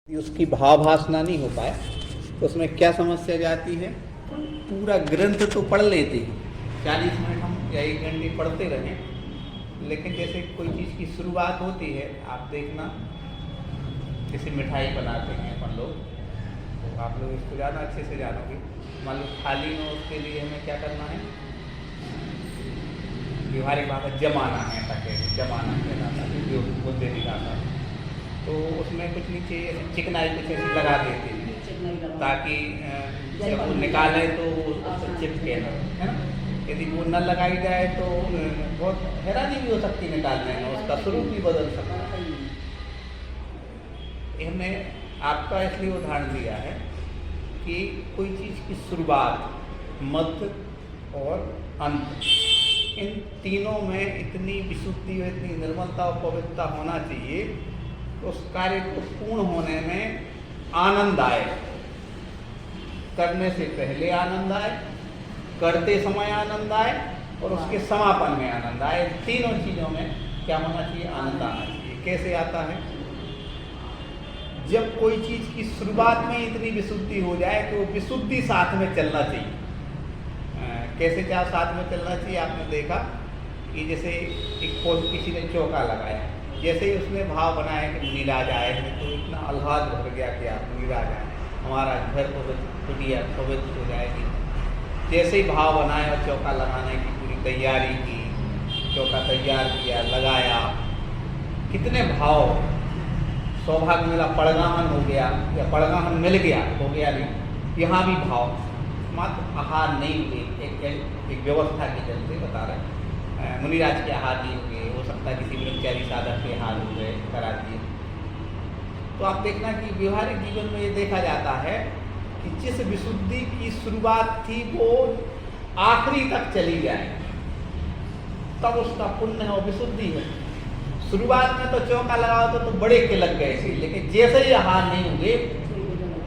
उसकी भावभासना नहीं हो पाए तो उसमें क्या समस्या जाती है। पूरा ग्रंथ तो पढ़ लेते हैं, 40 मिनट हम या 1 घंटे पढ़ते रहें, लेकिन जैसे कोई चीज़ की शुरुआत होती है, आप देखना जैसे मिठाई बनाते हैं अपन लोग, तो आप लोग इसको ज़्यादा अच्छे से जानोगे। मान लो थाली में उसके लिए हमें क्या करना है, व्यवहारिक बात है जमाना है, ताकि जमाना कहलाता है जो बुद्धि दिखाता है, तो उसमें कुछ नीचे चिकनाई कुछ ऐसी लगा देते हैं ताकि जब वो निकाले तो उससे चिपके ना, है ना। यदि वो न लगाई जाए तो बहुत हैरानी भी हो सकती है निकालने में, उसका स्वरूप भी बदल सकता है। हमने आपका इसलिए उदाहरण दिया है कि कोई चीज़ की शुरुआत, मध्य और अंत, इन तीनों में इतनी विशुद्धि और इतनी निर्मलता और पवित्रता होना चाहिए उस कार्य को पूर्ण होने में आनंद आए, करने से पहले आनंद आए, करते समय आनंद आए और उसके समापन में आनंद आए। तीनों चीज़ों में क्या होना चाहिए, आनंद आना चाहिए। कैसे आता है, जब कोई चीज़ की शुरुआत में इतनी विशुद्धि हो जाए कि वो विशुद्धि साथ में चलना चाहिए। कैसे क्या साथ में चलना चाहिए, आपने देखा कि जैसे किसी ने चौका लगाया, जैसे ही उसने भाव बनाया कि मुनिराज आए हैं तो इतना आह्लाद भर गया कि आप मुनिराज आए, हमारा घर कुटिया पवित्र हो जाएगी। जैसे ही भाव बनाया और चौका लगाने की पूरी तैयारी की, चौका तैयार किया, लगाया, कितने भाव, सौभाग्य मिला, पड़गाहन हो गया या पड़गाहन मिल गया, हो गया नहीं, यहाँ भी भाव, मात्र आहार नहीं मिले, एक व्यवस्था के चलते बता रहे मुनिराज के आहार नहीं हो गए, हो सकता है किसी ब्रह्मचारी साधक के आहार हो गए, करा दिए। तो आप देखना कि व्यवहारिक जीवन में ये देखा जाता है कि जिस विशुद्धि की शुरुआत थी वो आखिरी तक चली जाए, तब उसका पुण्य है और विशुद्धि है। शुरुआत में तो चौका लगाओ तो बड़े के लग गए थे, लेकिन जैसे ही आहार नहीं होंगे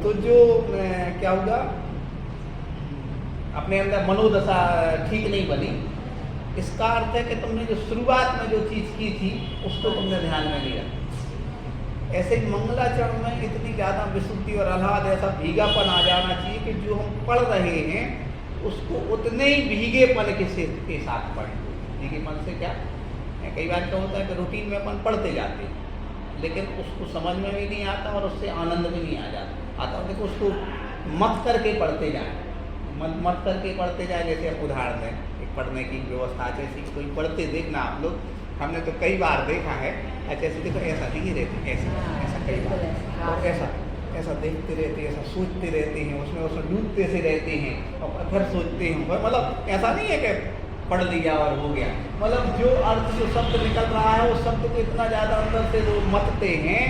तो जो क्या होगा, अपने अंदर मनोदशा ठीक नहीं बनी। इसका अर्थ है कि तुमने जो शुरुआत में जो चीज़ की थी उसको तुमने ध्यान में लिया। ऐसे ही मंगलाचरण में इतनी ज़्यादा विशुद्धि और आह्लाद, ऐसा भीगापन आ जाना चाहिए कि जो हम पढ़ रहे हैं उसको उतने ही भीगेपन के साथ पढ़ें। भीगेपन से क्या, कई बार क्या होता है कि रूटीन में अपन पढ़ते जाते हैं लेकिन उसको समझ में भी नहीं आता और उससे आनंद भी नहीं आता। देखो उसको मत करके पढ़ते जाएँ, मत करके पढ़ते जाए। जैसे आप उदाहरण दें, एक पढ़ने की व्यवस्था जैसे कोई पढ़ते देखना आप लोग, हमने तो कई बार देखा है, अच्छा ऐसे देखो ऐसा नहीं रहते, ऐसा कई बार, और ऐसा देखते रहते हैं, ऐसा सोचते रहते हैं, उसमें डूबते से रहते हैं और फिर सोचते हैं। मतलब ऐसा नहीं है कि पढ़ लिया और हो गया, मतलब जो अर्थ, जो शब्द निकल रहा है उस शब्द को इतना ज़्यादा अंदर से वो मतते हैं,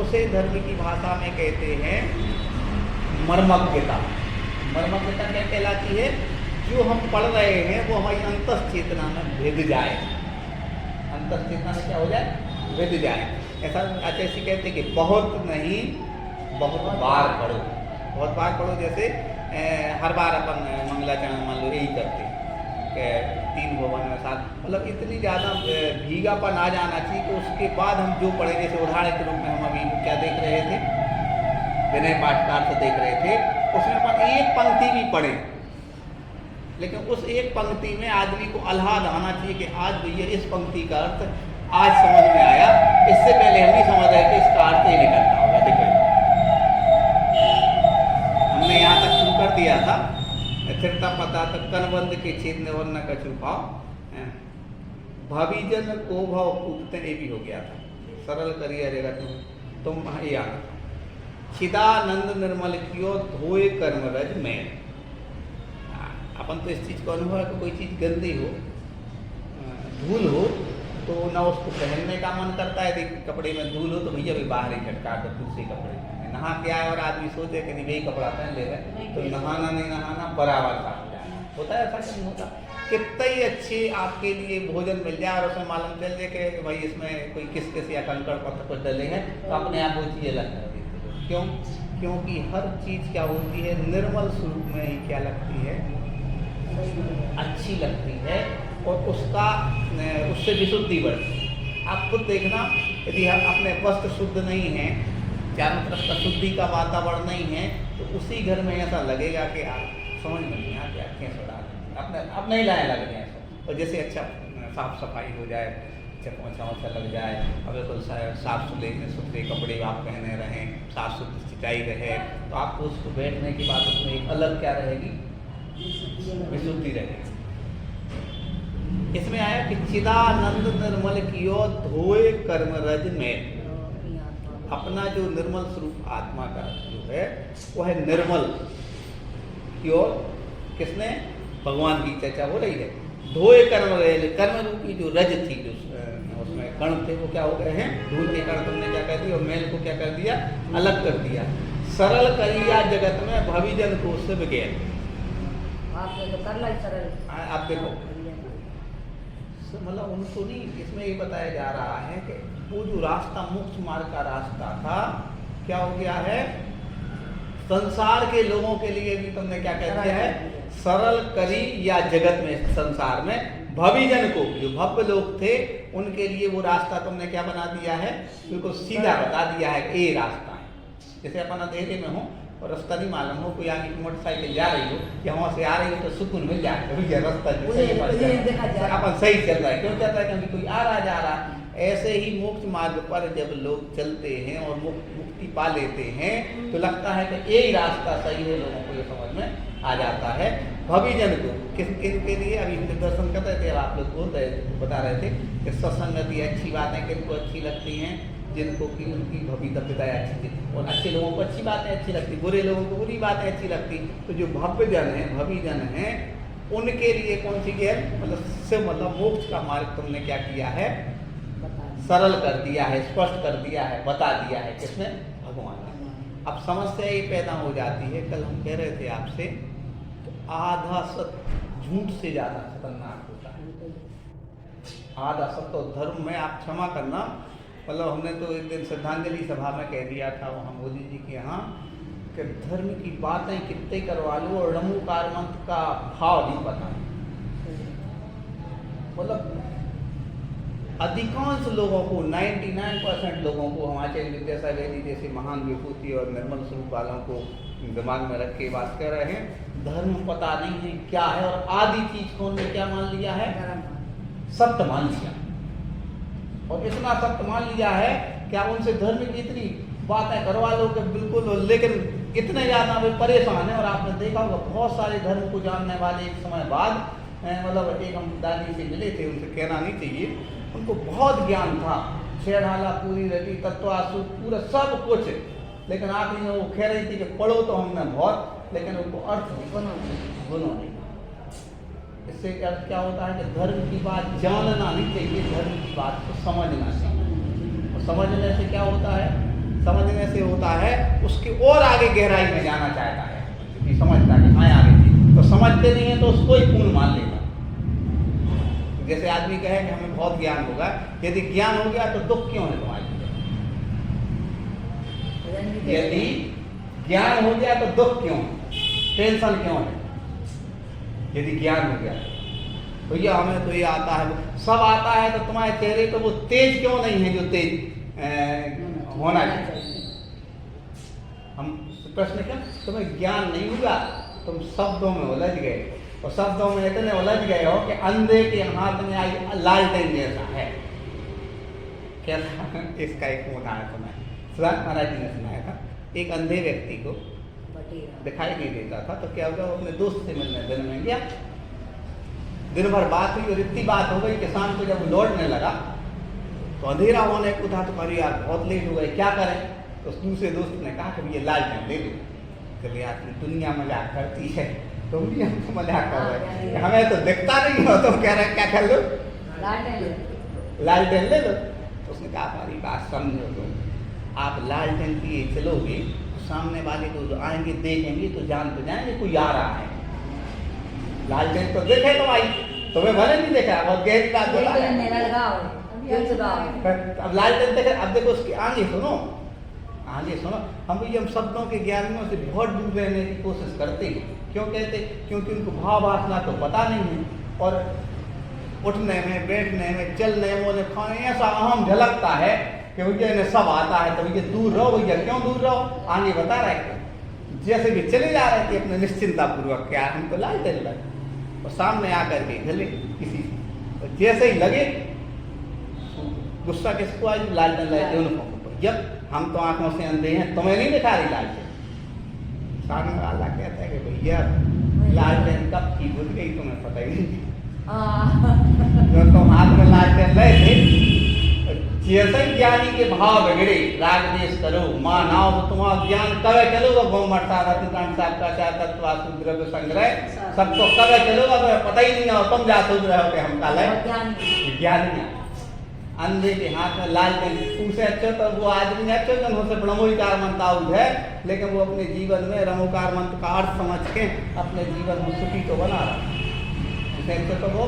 उसे धर्म की भाषा में कहते हैं मर्मज्ञता। मर्मज्ञता क्या कहलाती है, जो हम पढ़ रहे हैं वो हमारी अंतःचेतना में भेद जाए, अंतःचेतना में क्या हो जाए, भेद जाए। ऐसा ऐसे कहते हैं कि बहुत नहीं बहुत बार पढ़ो, बहुत बार पढ़ो। जैसे हर बार अपन मंगलाचरण मान लो यही करते कि 3 भवन में 7, मतलब इतनी ज़्यादा भीगापन आ जाना चाहिए कि उसके बाद हम जो पढ़े। जैसे उदाहरण के रूप में हम अभी क्या देख रहे थे, विनय पाठकार से देख रहे थे, उसमें अपन एक पंक्ति भी पढ़े, लेकिन उस एक पंक्ति में आदमी को आह्लाद आना चाहिए कि आज भैया इस पंक्ति का अर्थ आज समझ में आया, इससे पहले हम नहीं समझ रहे थे इसका अर्थ ये निकलता होगा। देखो हमने यहाँ तक शुरू कर दिया था, स्थिरता पता तक कनबंद के छेद वर्ण का छुपाव, भावीजन को भाव कूपते, ये भी हो गया था। सरल करिए जगत तुम या चिदानंद निर्मल कियो धोए कर्म रज में। अपन तो इस चीज़ को अनुभव है कि कोई चीज़ गंदी हो, धूल हो, तो ना उसको पहनने का मन करता है। यदि कपड़े में धूल हो तो भैया भी बाहर ही झटका कर दूसरे कपड़े में नहा के आए और आदमी सोचे कि नहीं वही कपड़ा पहन ले रहे, तो नहाना नहीं नहाना बराबर का हो जाए। होता है ऐसा नहीं होता? कितने ही अच्छे आपके लिए भोजन मिल जाए और उसमें मालूम चल जाए कि भाई इसमें कोई किस या कंकड़ पत्थर कुछ डले हैं, तो अपने आप वो चीज़ें अलग कर देते हैं। क्यों? क्योंकि हर चीज़ क्या होती है, निर्मल स्वरूप में ही क्या लगती है, अच्छी लगती है और उससे विशुद्धि बढ़ती है। आप खुद देखना, यदि हम अपने वस्त्र शुद्ध नहीं हैं चारों तरफ का शुद्धि का वातावरण नहीं है, तो उसी घर में ऐसा लगेगा कि आप समझ में नहीं आती, आँखें सड़ा अपने ही लाए लग जाए। और जैसे अच्छा साफ सफाई हो जाए, अच्छा पोछा वोछा लग जाए, अब बिल्कुल साफ सुथरे कपड़े आप पहने रहें, साफ सुथरी सिंचाई रहे, तो आपको उसको बैठने के बाद उसमें एक अलग क्या रहेगी, विशुद्धि रहेगी। इसमें आया कि चिदानंद निर्मल कियो धोए कर्म रज में, अपना जो निर्मल स्वरूप आत्मा का जो है वह है निर्मल की ओर, किसने, भगवान की चर्चा हो रही है। धोए कर्म रज, कर्म रूपी जो रज थी, जो उसमें कण थे वो क्या हो गए हैं, धूल के कण तुमने क्या कर दिया, और मेल को क्या कर दिया, अलग कर दिया। सरल करिया जगत में भविजन को शिव ज्ञान, आपने तो कर ला सरल। आप देखो मतलब उनको नहीं, इसमें ये बताया जा रहा है कि वो जो रास्ता मोक्ष मार्ग का रास्ता था क्या हो गया है, संसार के लोगों के लिए भी तुमने क्या कह दिया है, सरल करी या जगत में संसार में भविजन को, जो भव्य लोग थे उनके लिए वो रास्ता तुमने क्या बना दिया है, उनको सीधा बता दिया है कि ये रास्ता है। जैसे अपन अंधेरे में हो और रास्ता नहीं मालूम हो, कोई आगे मोटरसाइकिल जा रही हो या वहाँ से आ रही हो, तो सुकून मिल जाए भैया रास्ता अपन सही चल रहा है। क्यों चल रहा है, क्योंकि कोई आ रहा जा रहा। ऐसे ही मोक्ष मार्ग पर जब लोग चलते हैं और मुक्ति पा लेते हैं तो लगता है कि यही रास्ता सही है, लोगों को ये समझ में आ जाता है। भविजन को किस के लिए, अभी हम दर्शन कर रहे थे, अब आप लोग बता रहे थे कि सत्संगति अच्छी बातें किनको अच्छी लगती हैं, जिनको कि उनकी भवितव्यताएं अच्छी थी, और अच्छे लोगों को अच्छी बातें अच्छी लगती, बुरे लोगों को बुरी बातें अच्छी लगती। तो जो भव्यजन है, भविजन है, उनके लिए कौन सी है, मतलब मोक्ष का मार्ग तुमने क्या किया है, सरल कर दिया है, स्पष्ट कर दिया है, बता दिया है, किसने, भगवान ने। अब समस्या ये पैदा हो जाती है, कल हम कह रहे थे आपसे, तो आधा सत्य झूठ से ज्यादा खतरनाक होता है। आधा सत्य और धर्म में आप क्षमा करना, मतलब हमने तो एक दिन श्रद्धांजलि सभा में कह दिया था वहाँ मोदी जी के यहाँ कि धर्म की बातें कितने करवा लो और रमूकार मंत्र का भाव नहीं पता। मतलब अधिकांश लोगों को, 99% लोगों को, हम आचार्य विद्यासागर जैसे महान विभूति और निर्मल स्वरूप वालों को दिमाग में रख के बात कर रहे हैं, धर्म पता नहीं है क्या है, और आदि चीज को उन्होंने क्या मान लिया है, सत्य मान लिया। और इतना सत्य मान लिया है कि आप उनसे धर्म की इतनी बातें करवा लो कि बिल्कुल, लेकिन इतने ज़्यादा वे परेशान हैं। और आपने देखा होगा बहुत सारे धर्म को जानने वाले एक समय बाद, मतलब एक हम दादी से मिले थे, उनसे कहना नहीं चाहिए, उनको बहुत ज्ञान था, छेड़ाला पूरी रटी तत्वासु पूरा सब कुछ, लेकिन आखिर में वो कह रही थी कि पढ़ो तो हमने बहुत, लेकिन उनको अर्थ गुणों नहीं। इससे अर्थ क्या होता है कि धर्म की बात जानना नहीं चाहिए, धर्म की बात को समझना चाहिए। और समझने से क्या होता है, समझने से होता है उसके और आगे गहराई में जाना चाहता है, कि समझता है हाँ आगे थी, तो समझते नहीं है तो उसको ही पूर्ण मान लेगा। जैसे आदमी कहे कि हमें बहुत ज्ञान होगा, यदि ज्ञान हो गया तो दुख क्यों है तुम्हारी? यदि ज्ञान हो गया तो दुख क्यों, टेंशन क्यों है? यदि ज्ञान हो गया भैया हमें तो ये आता है, सब आता है, तो तुम्हारे चेहरे पे वो तेज क्यों नहीं है जो तेज होना चाहिए? हम प्रश्न क्या, तुम्हें ज्ञान नहीं हुआ, तुम शब्दों में उलझ गए, और शब्दों में इतने उलझ गए हो कि अंधे के हाथ में आई लालटेन जैसा है। कैसा? इसका एक उदाहरण सुनाया, सुधार महाराज जी ने सुनाया था। एक अंधे व्यक्ति को दिखाई नहीं देता था, तो क्या हुआ, वो अपने दोस्त से मिलने दिन में गया। दिन भर बात हुई और इतनी बात हो गई कि शाम को जब वो लौटने लगा तो अंधेरा होने को था, तो कभी यार बहुत लेट हो गए, क्या करें? तो उस दूसरे दोस्त ने कहा कि ये लालटेन ले लो। चलिए यार दुनिया मजाक करती है, तुम भी हमको मजाक कर रहे हैं, हमें तो दिखता नहीं हो, तुम कह रहे क्या कर लो, लालटेन ले लो। तो उसने कहा हमारी बात समझो, तुम आप लालटेन लिए चलोगे, सामने वाले को जो आएंगे देखेंगे तो जान तो जाएंगे कोई आ रहा है। लालटेन तो देखे तो आई, तुम्हें भले नहीं देखा, बहुत गहरी बात बोला। अब लालटेन देखे, अब देखो उसके आगे सुनो, आगे सुनो। हम भी हम शब्दों के ज्ञानियों से बहुत दूर रहने की कोशिश करते हैं। क्यों कहते? क्योंकि उनको भाव वासना तो पता नहीं है, और उठने में, बैठने में, चलने में, खाने ऐसा अहम झलकता है कि भैया इन्हें सब आता है, तो भैया दूर रहो, भैया क्यों दूर रहो। आगे बता रहा है जैसे भी चले जा रहे थे अपने निश्चिंता पूर्वक, क्या हमको लाल देने लगे और सामने आकर के गले किसी और जैसे ही लगे गुस्सा किसको आज लालटेन लगे उनको, जब हम तो आंखों से अंधे हैं, तुम्हें नहीं दिखा रही लालटेन। सामने वाला कहता है कि भैया लालटेन कब की बुझ गई तुम्हें पता ही नहीं। तो तुम हाथ में लालटेन ले थे, जैसे ज्ञानी के भाव बिगड़े, राग देश करो मानाओ तो तुम्हारा ज्ञान कवे चलोगा, भौम मरता रत्नकांड साहब का चार तत्व द्रव्य संग्रह सबको कवे चलोगा, तुम्हें पता ही नहीं हो, तुम जा सोच रहे हो कि हम काले ज्ञानी अंधे के हाथ में लालटेन। उसे अच्छे तो वो आदमी अच्छे जन से ब्रह्मोकार मंत्र है, लेकिन वो अपने जीवन में रमोकार मंत्र का अर्थ समझ के अपने जीवन में सुखी तो बना रहा है। तो वो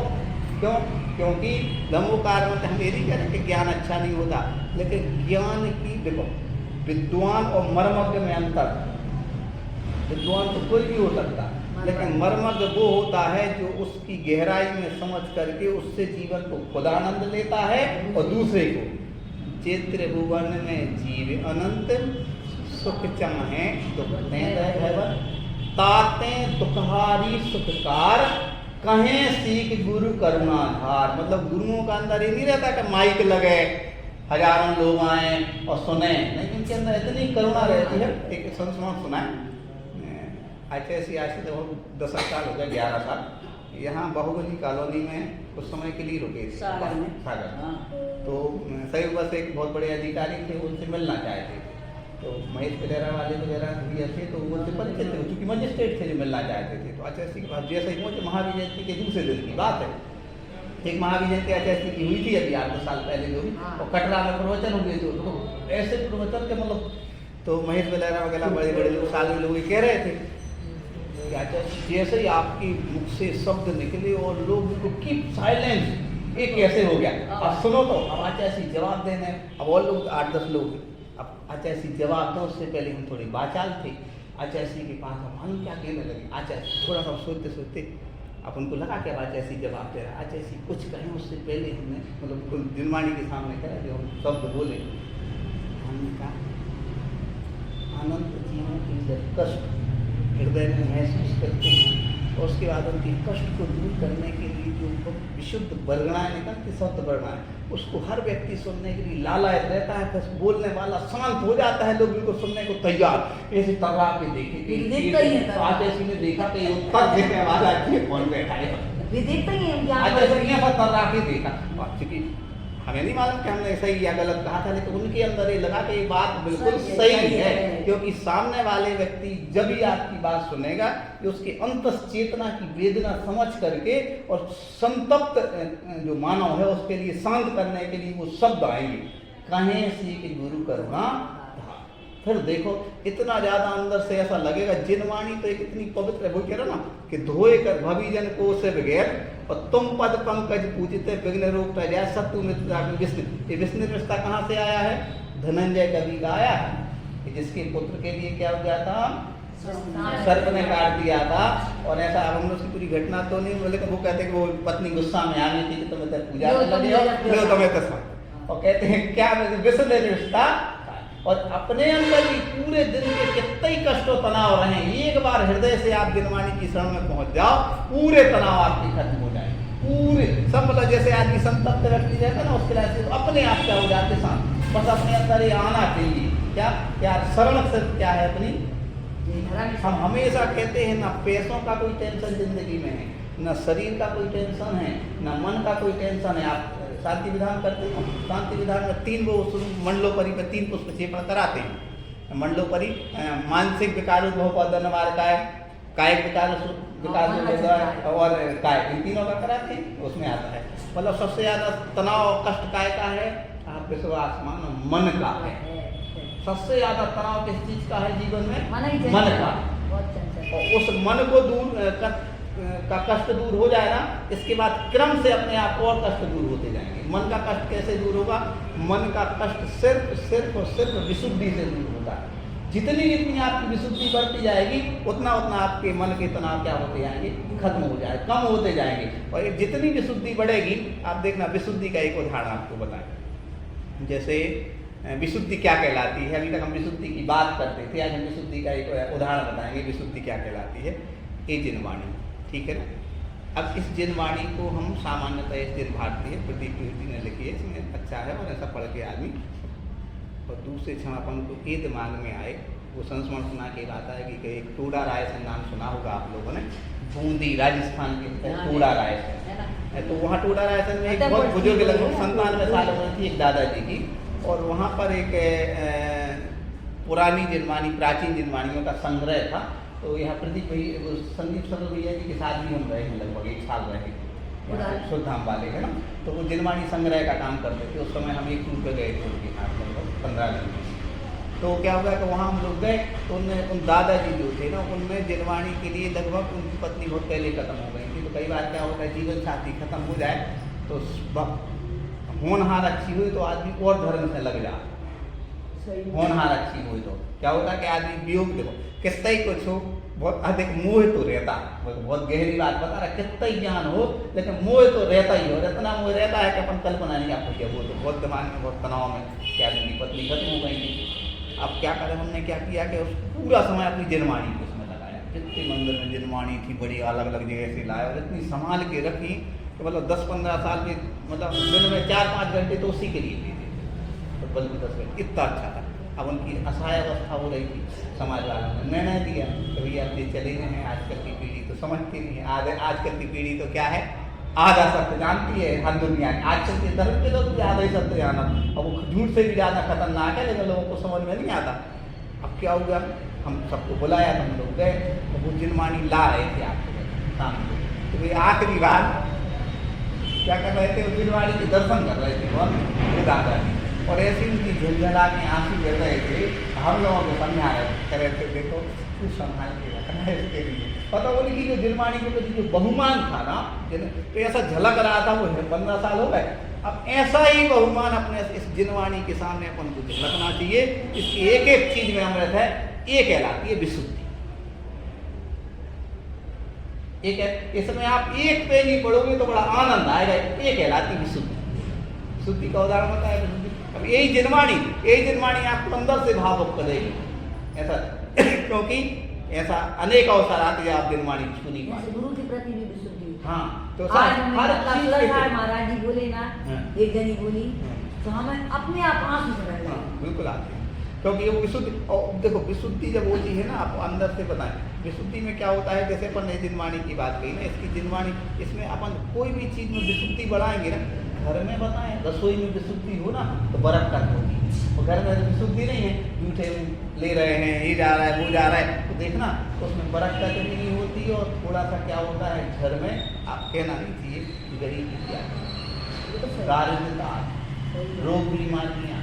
क्यों? क्योंकि ब्रह्मोकार मंत्र हम ये नहीं कह रहे कि ज्ञान अच्छा नहीं होता, लेकिन ज्ञान की देखो विद्वान और मर्मज्ञ में अंतर। विद्वान तो कोई भी हो सकता, लेकिन मर्मज्ञ वो होता है जो उसकी गहराई में समझ करके उससे जीवन को खुद आनंद लेता है और दूसरे को। चित्र भुवन में जीव अनंत सुख चमहे दुख भैवन, ताते दुखहारी सुखकार कहें सीख गुरु करुणाधार। मतलब गुरुओं का अंदर ये नहीं रहता कि माइक लगे हजारों लोग आए और सुने, नहीं, इनके अंदर इतनी करुणा रहती है। एक संस्मरण सुना है, ऐसे आज से 10 साल हो गए, 11 साल, यहाँ बाहुबली कॉलोनी में कुछ समय के लिए रुके थे सागर। तो सही बस एक बहुत बड़े अधिकारी थे, उनसे मिलना चाहते थे, तो महेश पेलेरा वाले वगैरह भी थे, तो वो उनसे परिचित थे, चूँकि मजिस्ट्रेट थे जो मिलना चाहते थे। तो आचार्य के पास जैसे ही पहुँचे, महावीर जयंती के दूसरे दिन की बात है, एक महावीर जयंती आचार्य की हुई थी अभी 8 साल पहले जो भी, और कटरा में प्रवचन हो गए थे, तो ऐसे प्रवचन के मतलब तो महेश पेलेरा वगैरह बड़े बड़े लोग साल लोग कह रहे थे जैसे ही आपकी मुख से शब्द निकले और लोग को कीप साइलेंस, ये कैसे हो गया, अब सुनो तो अब आचार्य जवाब देने, अब और लोग 8-10 लोग, अब आचार्य जवाब दो, उससे पहले हम थोड़ी बाचाल थे। आचार्य के पास हम मालूम क्या कहने लगे, आचार्य थोड़ा सा सोचते सोचते अब उनको लगा कि अब आचार्य जवाब दे रहा है, आचार्य कुछ कहें उससे पहले हमने मतलब कुल दिनवाणी के सामने करा जो हम शब्द बोले, हमने कहा अनंत जीवों की जब कष्ट हृदय में महसूस करते हैं और उसके बाद उनके कष्ट को दूर करने के लिए जो विशुद्ध वर्गणाएं निकलती, शब्द वर्गणाएं, उसको हर व्यक्ति सुनने के लिए लालायत रहता है, बस बोलने वाला शांत हो जाता है, लोग उनको सुनने को तैयार। ऐसे तर्रा के देखे आचार्य ने देखा कि उत्तर देने वाला कौन बैठा है, तर्रा के देखा, चूंकि हमें नहीं मालूम कि हमने सही या गलत कहा था, लेकिन उनके अंदर ये लगा कि ये बात बिल्कुल सही है, क्योंकि सामने वाले व्यक्ति जब ही आपकी बात सुनेगा कि उसके अंतस चेतना की वेदना समझ करके और संतप्त जो मानव है उसके लिए शांत करने के लिए वो शब्द आएंगे, कहें सीख गुरु करुणा। फिर देखो इतना ज्यादा अंदर से ऐसा लगेगा, जिनवाणी तो एक इतनी पवित्र है, वो कह रहा ना कि धोए कर भविजन को से बगैर और तुम पद पंकज पूजते विघ्न रोग जाए सत्तु मित्रता विष्णु। ये विष्णु रिश्ता कहाँ से आया है? धनंजय कवि का आया है, जिसके पुत्र के लिए क्या हो गया था, सर्प ने काट दिया था। और ऐसा अब हम उसकी पूरी घटना तो नहीं, लेकिन वो कहते हैं कि वो पत्नी गुस्सा में आ गई थी कि तुम्हें पूजा लगे हो, तुम्हें और कहते हैं क्या विष्णु रिश्ता। और अपने अंदर भी पूरे दिन के कितने ही कष्ट और तनाव रहे, एक बार हृदय से आप दिनवाणी की शरण में पहुंच जाओ, पूरे तनाव आपके खत्म हो जाए, पूरे सब मतलब जैसे आदमी संतप्त व्यक्ति रहता है ना, उसके लिए अपने आप क्या हो जाते शांत। बस अपने अंदर ये आना चाहिए, क्या क्या शरण से क्या है अपनी। हम हमेशा कहते हैं ना पैसों का कोई टेंशन जिंदगी में है, न शरीर का कोई टेंशन है, न मन का कोई टेंशन है। आप शांति विधान करते हैं, शांति विधान में 3 वो मंडलोपरि में 3 पुष्प क्षेपण कराते हैं। मंडलोपरि मानसिक विकारोद्भव निवारकाय, कायिक विकास और काय, इन तीनों का कराते हैं, उसमें आता है। मतलब सबसे ज्यादा तनाव और कष्ट काय का है, आप विश्वास मानो मन का है। सबसे ज्यादा तनाव किस चीज का है जीवन में? मन का। और उस मन को दूर का कष्ट दूर हो जाए ना, इसके बाद क्रम से अपने आप और कष्ट दूर होते जाएंगे। मन का कष्ट कैसे दूर होगा? मन का कष्ट सिर्फ और सिर्फ विशुद्धि से दूर होगा। जितनी जितनी आपकी विशुद्धि बढ़ती जाएगी, उतना उतना आपके मन के तनाव क्या होते जाएंगे, खत्म हो जाए, कम होते जाएंगे। और जितनी विशुद्धि बढ़ेगी, आप देखना, विशुद्धि का एक उदाहरण आपको बताएं। जैसे विशुद्धि क्या कहलाती है। अभी तक हम विशुद्धि की बात करते थे, आज हम विशुद्धि का एक उदाहरण बताएंगे, विशुद्धि क्या कहलाती है। ये जिनवाणी, ठीक है ना। अब इस जिनवाणी को हम सामान्यतः इस दिन भारतीय प्रदीप जी ने लिखी है, इसमें अच्छा है और ऐसा पढ़ के आदमी। और दूसरे क्षण अपन को ये दिमाग में आए, वो संस्मरण सुना के बात है कि एक टोडा राय से नाम सुना होगा आप लोगों ने, बूंदी राजस्थान के टोडा राय से। तो वहाँ टोडा राय में एक बहुत बुजुर्ग, लगभग 97 साल उम्र थी, एक दादाजी की, और वहाँ पर एक पुरानी जिनवाणी, प्राचीन जिनवाणियों का संग्रह था। तो यहाँ प्रदीप भाई, संदीप सर भैया जी के साथ भी हम रहे हैं, लगभग 1 साल रहे सुधाम वाले है ना। तो वो जिनवाणी संग्रह का काम करते थे। उस समय हम एक टूर पे गए थे उनके साथ, लगभग 15 दिन। तो क्या हुआ कि वहाँ हम लोग गए, तो उनमें उन दादाजी जो थे ना, उनमें जिनवाणी के लिए लगभग उनकी पत्नी बहुत पहले खत्म हो गई थी। तो कई बार क्या होता है, जीवन साथी खत्म हो जाए तो होनहार अच्छी हुई तो आदमी और धर्म से लग जाए। होनहार अच्छी हुई तो क्या होता है कि आदमी वियोग, देखो कितना ही कुछ हो, बहुत अधिक मोह तो रहता, बहुत गहरी बात बता रहा, कितना ही ज्ञान हो लेकिन मोह तो रहता ही हो। इतना मोह रहता है कि अपन कल्पना नहीं आप वो तो बहुत दिमाग में, बहुत तनाव में क्या उनकी पत्नी खत्म हो गई थी। अब क्या करें, हमने क्या किया कि उस पूरा समय अपनी जिनवाणी को उसमें लगाया। जितने मंदिर में जिनवाणी थी बड़ी अलग अलग जगह से लाए, और इतनी संभाल के रखी कि मतलब 10-15 साल के, मतलब दिन में 4-5 घंटे तो उसी के लिए देते थे, तो बल्कि 10 घंटे, इतना अच्छा था। अब उनकी असहाय अवस्था हो रही थी, समाज वालों ने निर्णय दिया कि भैया अब ये चले गए हैं, आजकल की पीढ़ी तो समझती नहीं है। आजकल की पीढ़ी तो क्या है, आधा सत्य जानती है हर दुनिया में। आजकल के धर्म के लोग भी आधा ही सत्य जाना, और वो झूठ से भी ज़्यादा खतरनाक है, लेकिन लोगों को समझ में नहीं आता। अब क्या हुआ, हम सबको बुलाया, हम लोग गए, तो वो जिनवाणी ला रहे थे आपके सामने। तो वे आखिरी बार क्या कर रहे थे, वो जिनवाणी के दर्शन कर रहे थे बहुत दादा जी, और ऐसी उनकी झुलझला के आंसू गिर रहे थे। हम लोगों को समझा रहे थे, देखो कुछ संभाल के रखना है इसके लिए। पता उनकी जो जिनवाणी के प्रति जो बहुमान था ना, तो ऐसा झलक रहा था। वो 15 साल हो गए, अब ऐसा ही बहुमान अपने इस जिनवाणी के सामने अपन को झलकना चाहिए। इसकी एक एक चीज में अमृत है, ये कहलाती है विशुद्धि। एक है, इसमें आप एक पेज ही पढ़ोगे तो बड़ा आनंद आएगा, ये कहलाती विशुद्धि। शुद्धि का उदाहरण होता है विशुद्धि। अब यही जिनवाणी आपको अंदर से भावुक करेगी, ऐसा क्योंकि ऐसा अनेक अवसर आते हैं आप जिनवाणी छू नहीं पाते। गुरु के प्रति भी विशुद्धि। हाँ, तो हर चीज महाराज जी बोले ना, एक जनी बोली तो हमें अपने आप आंसू आ गए। बिल्कुल आते हैं, क्योंकि ये विशुद्धि। और देखो विशुद्धि जब होती है ना, आपको अंदर से बताएं विशुद्धि में क्या होता है। जैसे अपन ने जिनवाणी की बात कही ना, इसकी जिनवाणी, इसमें अपन कोई भी चीज में विशुद्धि बढ़ाएंगे ना, घर में बताएं रसोई में विशुद्धि हो ना तो बरकत होगी। और घर में विशुद्धि नहीं है, जूठे ले रहे हैं, ये जा रहा है वो जा रहा है, तो देखना उसमें बरकत भी नहीं होती। और थोड़ा सा क्या होता है घर में, आप कहना नहीं चाहिए गरीबी क्या, दारिद्रता, रोग बीमारियाँ,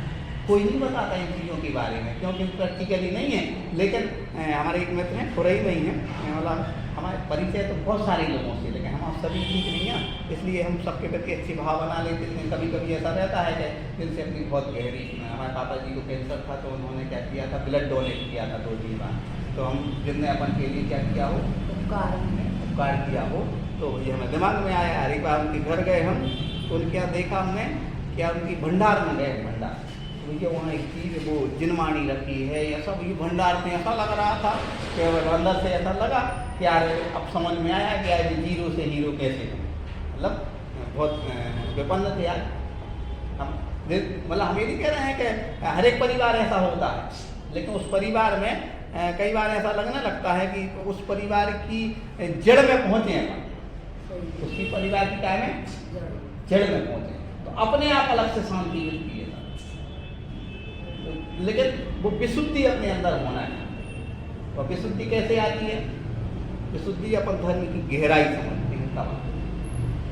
कोई नहीं बताता इन चीज़ों के बारे में, क्योंकि प्रैक्टिकली नहीं है। लेकिन हमारे एक मित्र हैं, थोड़ा ही नहीं है, मतलब हमारे परिचय तो बहुत सारे लोगों से, लेकिन हम सभी ठीक नहीं हैं, इसलिए हम सबके प्रति अच्छी भाव बना लेते हैं। कभी कभी ऐसा रहता है कि जिनसे अपनी बहुत गहरी, हमारे पापा जी को कैंसर था, तो उन्होंने क्या किया था, ब्लड डोनेट किया था 2-3 बार। तो हम जिनने अपन के लिए क्या किया हो, उपकार किया हो, तो ये हमें दिमाग में आया। हर एक बार उनके घर गए हम, तो क्या देखा हमने, क्या उनकी भंडार में गए, भंडार मुझे वहाँ एक चीज़ वो जिनवाणी रखी है, या सब ये भंडार में ऐसा लग रहा था कि अंदर से ऐसा लगा कि यार अब समझ में आया कि यार जीरो से हीरो कैसे हो। मतलब बहुत विपन्न थे यार हम, मतलब हम ये नहीं कह रहे हैं कि हर एक परिवार ऐसा होता है, लेकिन उस परिवार में कई बार ऐसा लगने लगता है कि उस परिवार की जड़ में पहुँचे हैं, उसकी परिवार की क्या में जड़ में पहुँचे, तो अपने आप अलग से शांति मिलती है। लेकिन वो विशुद्धि अपने अंदर होना है। और विशुद्धि कैसे आती है, विशुद्धि अपन धर्म की गहराई समझते हैं तब।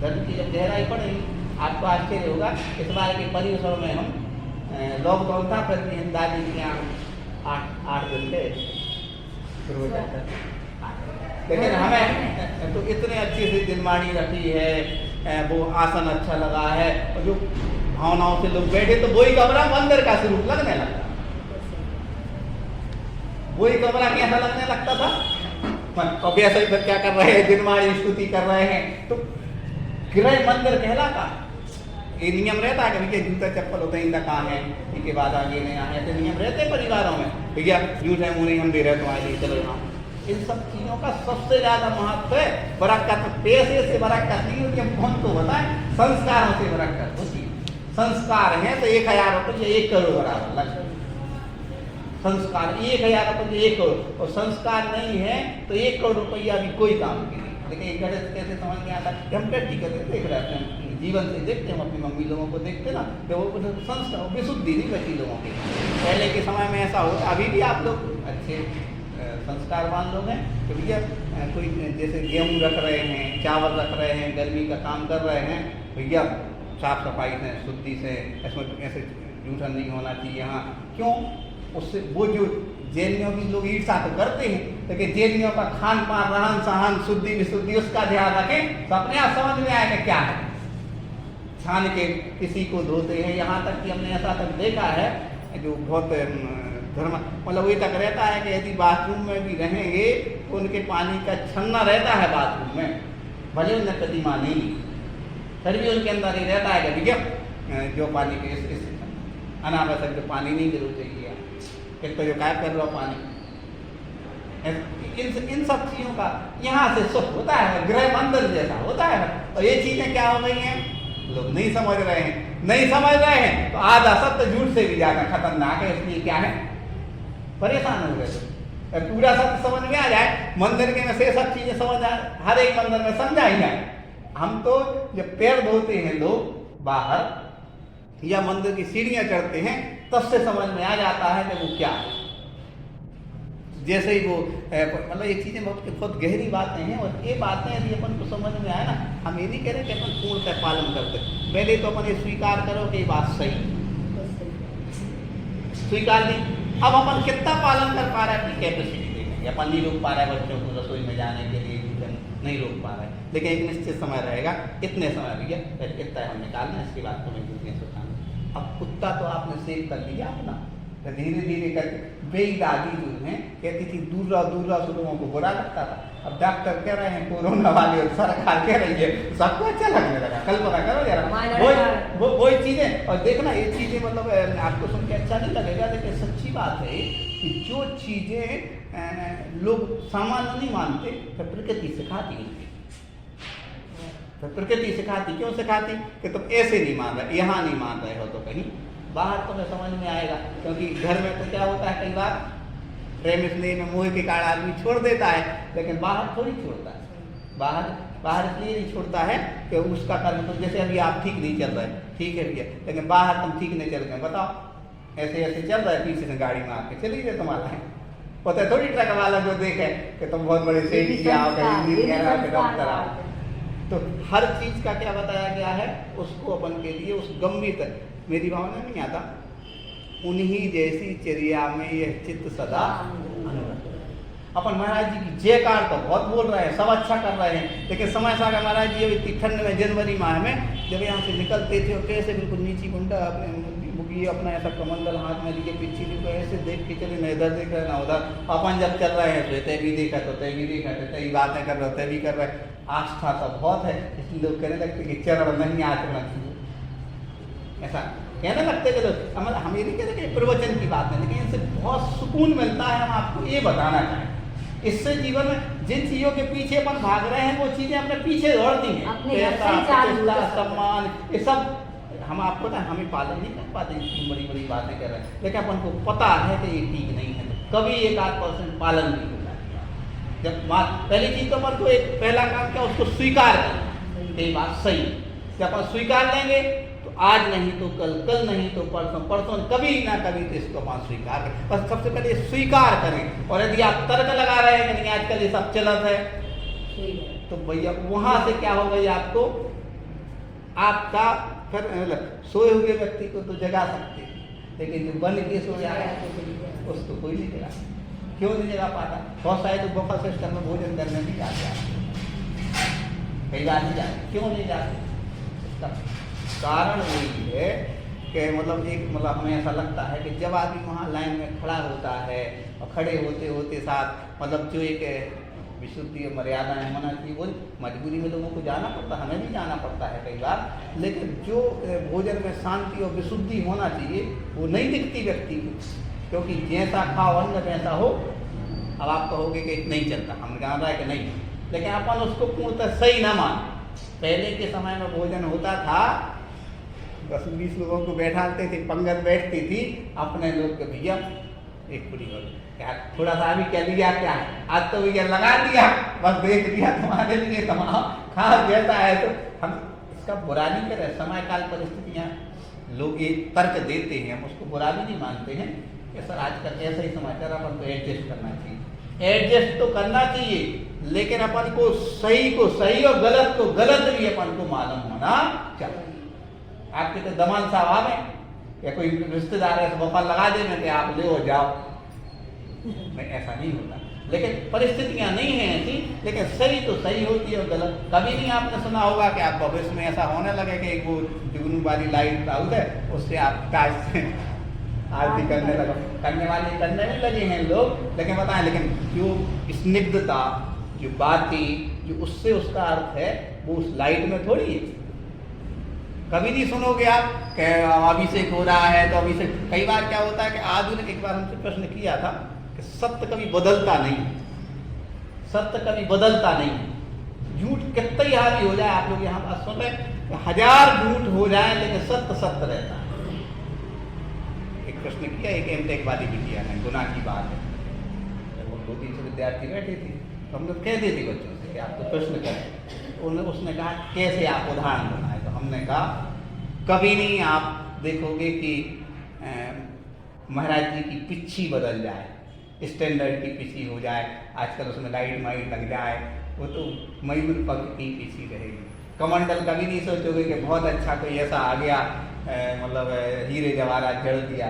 धर्म की जब गहराई पड़ेगी, आपको आश्चर्य होगा। इस बार के परिसर में हम लॉकडाउन था, फिर भी हम दादी के यहाँ 8 दिन के शुरू हो जाता है। लेकिन हमें तो इतने अच्छे से जिनवाणी रखी है, वो आसन अच्छा लगा है, और जो भावनाओं से लोग बैठे, तो वही कमरा मंदिर का स्वरूप लगने लगता, वही कमरा कैसा लगने लगता था। अब ऐसा ही क्या कर रहे हैं, जिनवाणी स्तुति कर रहे हैं, तो गृह मंदिर कहलाता। ये नियम रहता है कि भैया जूता चप्पल होते हैं, इनका कहाँ है, इनके बाद आगे नहीं आए, ऐसे नियम रहते हैं परिवारों में। भैया जूठ है मुँह नहीं हम दे रहे तुम्हारे लिए, चलो यहाँ। इन सब चीज़ों का सबसे ज़्यादा महत्व है। बरकत पैसे से बरकत नहीं होती, हम कौन तो बताएं, संस्कारों से बरकत होती है। संस्कार है तो 1000 रुपये 1 करोड़ बराबर लगता है। संस्कार 1000 रुपये 1 करोड़, और संस्कार नहीं है तो 1 करोड़ रुपया भी कोई काम के नहीं। लेकिन एक गणित कैसे समझ में आता है, हम प्रैक्टिकल देख रहे हैं, हम जीवन से देखते हैं, हम अपनी मम्मी लोगों को देखते ना, तो वो संस्कार विशुद्धि नहीं बची लोगों की। पहले के समय में ऐसा होता, अभी भी आप लोग अच्छे संस्कारवान लोग हैं कि भैया कोई जैसे गेहूँ रख रहे हैं, चावल रख रहे हैं, गर्मी का काम कर रहे हैं, भैया साफ सफाई से शुद्धि से, इसमें ऐसे जूठा नहीं होना चाहिए यहाँ। क्यों? उससे वो जो जैनियों की लोग ईर्षा तो करते हैं, लेकिन जैनियों का खान पान, रहन सहन, शुद्धि विशुद्धि उसका ध्यान रखें तो अपने आप समझ में आएगा क्या है। छान के किसी को धोते हैं, यहाँ तक कि हमने ऐसा तक देखा है जो बहुत धर्म मतलब वही तक रहता है कि यदि बाथरूम में भी रहेंगे तो उनके पानी का छन्ना रहता है बाथरूम में, भले उन्हें प्रतिमा नहीं, फिर भी उनके अंदर ही रहता है कि भैया जो पानी के इस अनावश्यक जो पानी नहीं जरूर चाहिए, एक तो जो गायब कर रहा पानी, इन सब चीज़ों का यहाँ से सुख होता है, गृह मंदिर जैसा होता है। और ये चीज़ें क्या हो गई हैं, लोग नहीं समझ रहे हैं, नहीं समझ रहे हैं तो आधा सत्य झूठ से भी ज़्यादा खतरनाक है। इसलिए क्या है, परेशान हो गए। पूरा सत्य समझ में आ जाए, मंदिर के में से सब चीज़ें समझ आए, हर एक मंदिर में समझा ही जाए। हम तो जब पैर धोते हैं लोग बाहर या मंदिर की सीढ़ियाँ चढ़ते हैं, तब से समझ में आ जाता है कि वो क्या है। जैसे ही वो मतलब ये चीज़ें बहुत गहरी बातें हैं, और ये बातें यदि अपन को समझ में आए ना, हम ये नहीं कह रहे कि अपन पूर्णतः पालन करते, पहले तो अपन ये स्वीकार करो कि ये बात सही, स्वीकार नहीं। अब अपन कितना पालन कर पा रहे हैं अपनी कैपेसिटी देखेंगे, अपन नहीं रोक पा रहे हैं बच्चों को रसोई में जाने के लिए, नहीं रोक पा रहे हैं, लेकिन एक निश्चित समय रहेगा, इतने समय भैया इतना हम निकालना, इसके बाद तो मैं जूतियाँ सुखाना। अब कुत्ता तो आपने सेव कर लिया अपना, तो धीरे धीरे करके मेरी दादी जो है कहती थी दूर रहो से लोगों को बुरा लगता था। अब डॉक्टर कह रहे हैं कोरोना वाले, और सरकार कह रही है, सबको अच्छा लगने लगा। कल्पना करो जरा वही चीज़ें, और देखना ये चीज़ें मतलब आपको सुन के अच्छा नहीं लगेगा, लेकिन सच्ची बात है कि जो चीज़ें लोग सामान्य नहीं मानते तो प्रकृति सिखाती है। तो प्रकृति सिखाती, क्यों सिखाती कि तुम ऐसे नहीं मान रहे, यहाँ नहीं मान रहे हो तो कहीं बाहर तुम्हें समझ में आएगा। क्योंकि घर में तो क्या होता है, कई बार प्रेम स्नेह में मोह के कारण आदमी छोड़ देता है, लेकिन बाहर थोड़ी छोड़ता है। बाहर इसलिए नहीं छोड़ता है कि उसका कर्म, तो जैसे अभी आप ठीक नहीं चल रहे, ठीक है भैया, लेकिन बाहर तुम ठीक नहीं चल रहे, बताओ ऐसे ऐसे चल रहा है, पीछे से गाड़ी में आके चली जाए तुम्हारा है, पता है थोड़ी ट्रक वाला जो देखे कि तुम बहुत बड़े सेठ आओ, डॉक्टर आओ। तो हर चीज़ का क्या बताया गया है, उसको अपन के लिए उस गंभीर, मेरी भावना नहीं आता, उन्हीं जैसी चर्या में यह चित्त सदा अनुरत। अपन महाराज जी की जयकार तो बहुत बोल रहे हैं, सब अच्छा कर रहे हैं, लेकिन समय सा महाराज जी इतनी ठंड में जनवरी माह में जब यहाँ से निकलते थे, और कैसे बिल्कुल नीची गुंडा अपने बुकी अपना ऐसा कमंडल हाथ में लिए पीछे को ऐसे देख के चले, न इधर देख रहे ना उधर। अपन जब चल रहे हैं तो तय भी देखा तो तय भी देखा, तय बातें कर रहे हो तय भी कर रहे। आस्था तो बहुत है, इसलिए लोग कहने लगते कि चरण नहीं आचरण चाहिए, ऐसा कहने लगते कि लोग। हम ये नहीं कहते कि प्रवचन की बात है, लेकिन इनसे बहुत सुकून मिलता है। हम आपको ये बताना चाहें, इससे जीवन में जिन चीज़ों के पीछे अपन भाग रहे हैं वो चीज़ें अपने पीछे दौड़ती हैं, पैसा, प्रतिष्ठा, सम्मान, ये सब हम आपको ना हमें पालन नहीं कर पाते, इतनी बड़ी बड़ी बातें कर रहे हैं, लेकिन अपन को पता है कि ये ठीक नहीं है, तो कभी 1-8% पालन नहीं होता। जब बात पहली चीज़ तो अपन को एक पहला काम क्या, उसको स्वीकार करना, ये बात सही। जब अपन स्वीकार लेंगे तो आज नहीं तो कल, कल नहीं तो परसों, परसों कभी ना कभी तो इसको अपन स्वीकार करें। बस सबसे पहले स्वीकार करें। और यदि आप तर्क लगा रहे हैं कि नहीं आजकल ये सब चलत है, तो भैया वहाँ से क्या हो गई, आपको आपका फिर सोए हुए व्यक्ति को तो जगा सकते हैं, लेकिन जो बन के सोया है उसको कोई नहीं जगा। क्यों नहीं जगा पाता? बहुत सारे तो बफर सिस्टम में भोजन करने नहीं जाते, कई बार नहीं जाते। क्यों नहीं जाते? इसका कारण वही है कि मतलब हमें ऐसा लगता है कि जब आदमी वहाँ लाइन में खड़ा होता है और खड़े होते होते साथ जो एक विशुद्धि और मर्यादाएं होना चाहिए। वो मजबूरी में लोगों को जाना पड़ता है, हमें भी जाना पड़ता है कई बार, लेकिन जो भोजन में शांति और विशुद्धि होना चाहिए वो नहीं दिखती व्यक्ति को, क्योंकि जैसा खाओ अन्न वैसा हो। अब आप कहोगे कि नहीं चलता, हम जान रहा है कि नहीं, लेकिन अपन उसको पूर्णतः सही ना मान। पहले के समय में भोजन होता था, 10-20 लोगों को बैठाते थे, पंगत बैठती थी, अपने लोग के भैया एक पूरी हो क्या थोड़ा सा अभी क्या दिया, क्या आज तो भैया लगा दिया, बस देख दिया तुम्हारे लिए, तमाम खा जैसा है। तो हम इसका बुरा नहीं कर रहे, समय काल परिस्थितियाँ लोग एक तर्क देते हैं, हम उसको बुरा भी नहीं मानते हैं कि सर आजकल ऐसा ही समाचार, अपन को एडजस्ट करना चाहिए। एडजस्ट तो करना चाहिए, लेकिन अपन को सही और गलत को गलत भी अपन को मालूम होना चाहिए। आपके तो दमान साहब आ गए या कोई रिश्तेदार है, बफा लगा देना कि आप ले हो जाओ, नहीं ऐसा नहीं होता। लेकिन परिस्थितियां नहीं हैं ऐसी, लेकिन सही तो सही होती है और गलत कभी नहीं। आपने सुना होगा कि आप भविष्य में ऐसा होने लगे कि वो जुगनू वाली लाइट आउट है, उससे आप काज से आरती करने करने में लगे हैं लोग, लेकिन बताएं, लेकिन जो स्निग्धता, जो बातें, जो उससे उसका अर्थ है वो उस लाइट में थोड़ी है। कभी नहीं सुनोगे आप कि अभिषेक हो रहा है तो अभिषेक। कई बार क्या होता है कि आधुनिक, एक बार हमसे प्रश्न किया था कि सत्य कभी बदलता नहीं, सत्य कभी बदलता नहीं, झूठ कितना ही हावी हो जाए, आप लोग यहाँ बात सुन रहे, 1000 झूठ हो जाए लेकिन सत्य सत्य रहता है। एक प्रश्न किया, एक एमटेक वाली भी किया है, गुनाह की बात है। जब वो 2-300 विद्यार्थी बैठे थे तो हम लोग कह देते बच्चों से कि आप तो प्रश्न करें। उसने कहा कैसे आप उदाहरण बनाए, तो हमने कहा कभी नहीं आप देखोगे कि महाराज जी की पिच्छी बदल जाए, स्टैंडर्ड की पिच्छी हो जाए, आजकल उसमें लाइट माइट लग जाए, वो तो मयूर पग की पिच्छी रहेगी। कमंडल कभी नहीं सोचोगे कि बहुत अच्छा कोई ऐसा आ गया, मतलब हीरे जवाहरात जड़ दिया,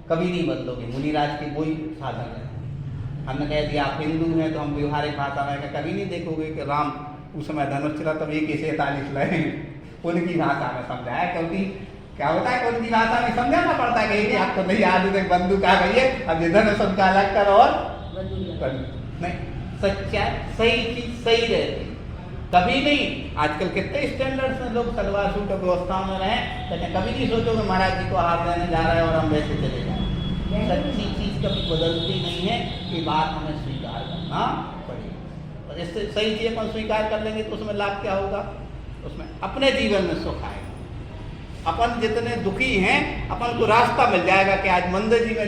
कभी नहीं बदलोगे। मुनिराज के वही साधन है। हमने कह दिया आप हिंदू हैं तो हम व्यवहारिक भाषा में कभी नहीं देखोगे कि राम उस समय धनुष चला तब 1:47 लगे, उनकी भाषा में समझाया, क्योंकि क्या होता है कि उनकी भाषा में समझाना पड़ता है कि आपको नहीं आधुनिक बंदूक आ गई है, अब धनुष उनका अलग करो और नहीं, सच्चाई सही चीज सही रहती कभी नहीं। आजकल कितने स्टैंडर्ड्स में लोग सलवार सूट और व्यवस्था में रहे, लेकिन कभी नहीं सोचोगे महाराज जी को हाथ देने जा रहे हैं और हम वैसे चले जाए। सच्ची चीज कभी बदलती नहीं है, ये बात हमें स्वीकार करना पड़ेगा। और इससे सही चीज अपन स्वीकार कर लेंगे तो उसमें लाभ क्या होगा, उसमें अपने जीवन में सुख आएगा। अपन जितने दुखी हैं अपन को रास्ता मिल जाएगा कि आज मंदिर जी में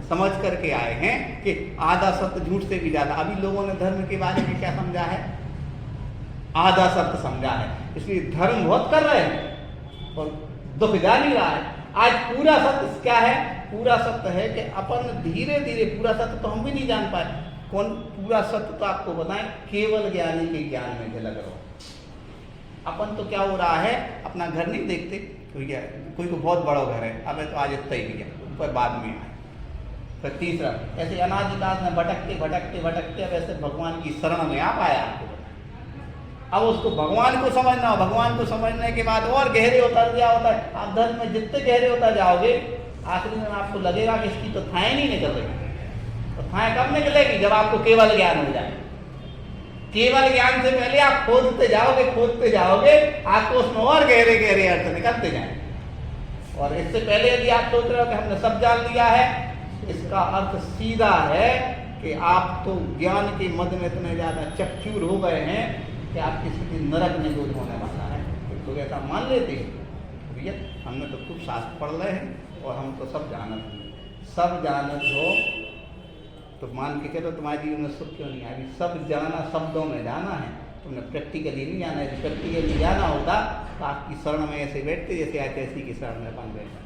समझ करके आए हैं कि आधा सत्य झूठ से भी ज्यादा। अभी लोगों ने धर्म के बारे में क्या समझा है, आधा सत्य समझा है, इसलिए धर्म बहुत कर रहे हैं और दुख जा नहीं रहा है। आज पूरा सत्य क्या है, पूरा सत्य है कि अपन धीरे धीरे, पूरा सत्य तो हम भी नहीं जान पाए, कौन पूरा सत्य तो आपको बताएं, केवल ज्ञानी के ज्ञान में झलक रहो। अपन तो क्या हो रहा है, अपना घर नहीं देखते, कोई को बहुत बड़ा घर है, अब तो आज इतना ही गया, ऊपर बाद में आए। फिर तीसरा, ऐसे अनादिकाल में भटकते भटकते भटकते अब ऐसे भगवान की शरण में आ पाया आपको। अब उसको भगवान को समझना हो, भगवान को समझने के बाद और गहरे उतर गया होता है। आप धर्म में जितने गहरे उतर जाओगे आखिर में आपको लगेगा कि इसकी तो थाएं नहीं निकल रही। तो थाएं कब निकलेगी, जब आपको केवल ज्ञान हो जाए। केवल ज्ञान से पहले आप खोदते जाओगे, आपको उसमें और गहरे गहरे अर्थ निकलते जाएंगे। और इससे पहले यदि आप सोच रहे हो कि हमने सब जान लिया है, इसका अर्थ सीधा है कि आप तो ज्ञान के मद में इतने ज्यादा चकचूर हो गए हैं कि आपकी स्थिति नरक निगुण होने वाला है। कुछ लोग ऐसा मान लेते हैं, भैया हमने तो खूब शास्त्र पढ़ रहे हैं और हम तो सब जानत हो तो मान के चलो तुम्हारे जीवन में सुख क्यों नहीं आएगी। सब जाना शब्दों में जाना है, तुमने प्रैक्टिकली नहीं जाना है। यदि प्रैक्टिकली जाना होता तो आपकी शरण में ऐसे बैठते जैसे आचार्य की शरण में अपन बैठते।